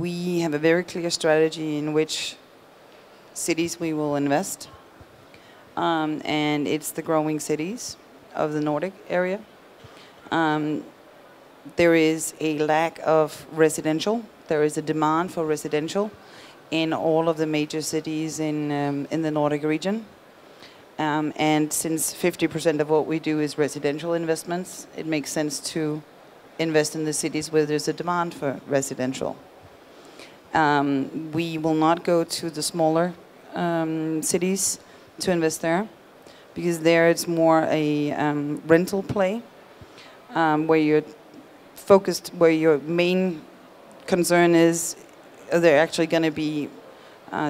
we have a very clear strategy in which cities we will invest. And it's the growing cities of the Nordic area. There is a lack of residential. There is a demand for residential in all of the major cities in the Nordic region. And since 50% of what we do is residential investments, it makes sense to invest in the cities where there's a demand for residential. We will not go to the smaller cities to invest there, because there it's more a rental play, where you're focused, where your main concern is, are there actually going to be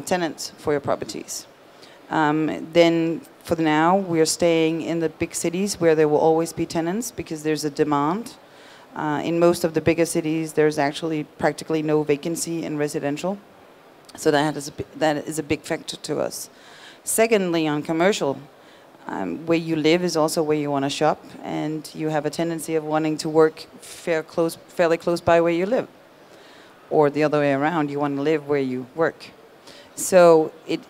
tenants for your properties? Then for now, we are staying in the big cities where there will always be tenants, because there's a demand. In most of the bigger cities, there's actually practically no vacancy in residential. So that is a big factor to us. Secondly, on commercial, where you live is also where you want to shop, and you have a tendency of wanting to work fairly close by where you live. Or the other way around, you want to live where you work. So it's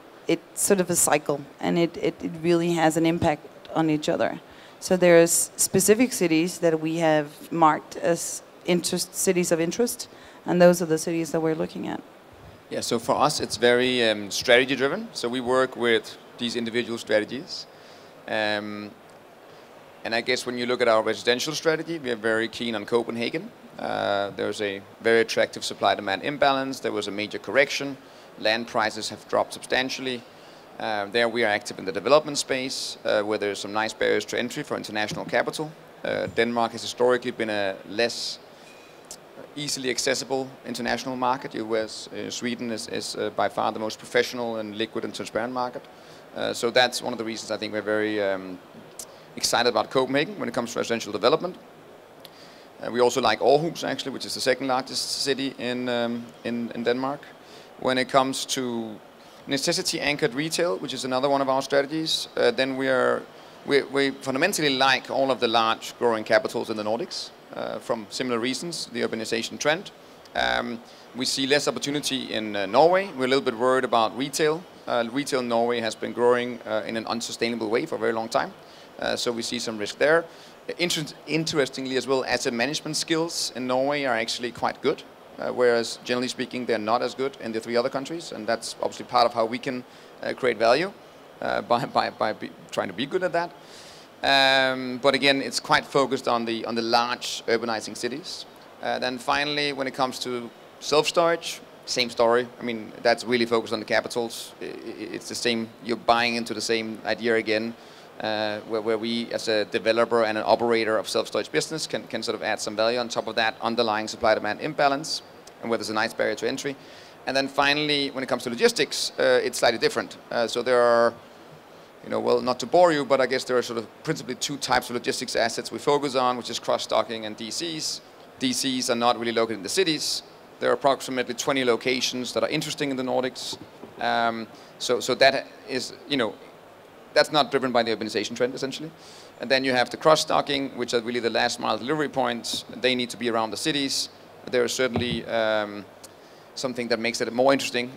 sort of a cycle, and it really has an impact on each other. So there's specific cities that we have marked as cities of interest, and those are the cities that we're looking at. Yeah, so for us it's very strategy driven. So we work with these individual strategies. And I guess when you look at our residential strategy, we are very keen on Copenhagen. There's a very attractive supply-demand imbalance. There was a major correction. Land prices have dropped substantially. There we are active in the development space, where there's some nice barriers to entry for international capital. Denmark has historically been a less easily accessible international market, whereas Sweden is by far the most professional and liquid and transparent market. So that's one of the reasons I think we're very excited about Copenhagen when it comes to residential development. We also like Aarhus, actually, which is the second largest city in Denmark. When it comes to necessity-anchored retail, which is another one of our strategies, then we fundamentally like all of the large growing capitals in the Nordics, from similar reasons, the urbanization trend. We see less opportunity in Norway. We're a little bit worried about retail. Retail in Norway has been growing in an unsustainable way for a very long time. So we see some risk there. Interestingly as well, asset management skills in Norway are actually quite good, whereas generally speaking they're not as good in the three other countries, and that's obviously part of how we can create value by trying to be good at that. But again, it's quite focused on the large urbanizing cities. Then finally, when it comes to self-storage, same story. I mean, that's really focused on the capitals. It's the same, you're buying into the same idea again, where we as a developer and an operator of self-storage business can sort of add some value on top of that underlying supply-demand imbalance, and where there's a nice barrier to entry. And then finally, when it comes to logistics, it's slightly different. So there are, well, not to bore you, but I guess there are sort of principally two types of logistics assets we focus on, which is cross-docking and DCs. DCs are not really located in the cities. There are approximately 20 locations that are interesting in the Nordics. So that is, that's not driven by the urbanization trend, essentially. And then you have the cross-docking, which are really the last mile delivery points. They need to be around the cities. There is certainly something that makes it more interesting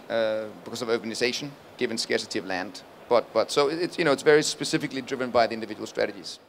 because of urbanization, given scarcity of land. But so it's very specifically driven by the individual strategies.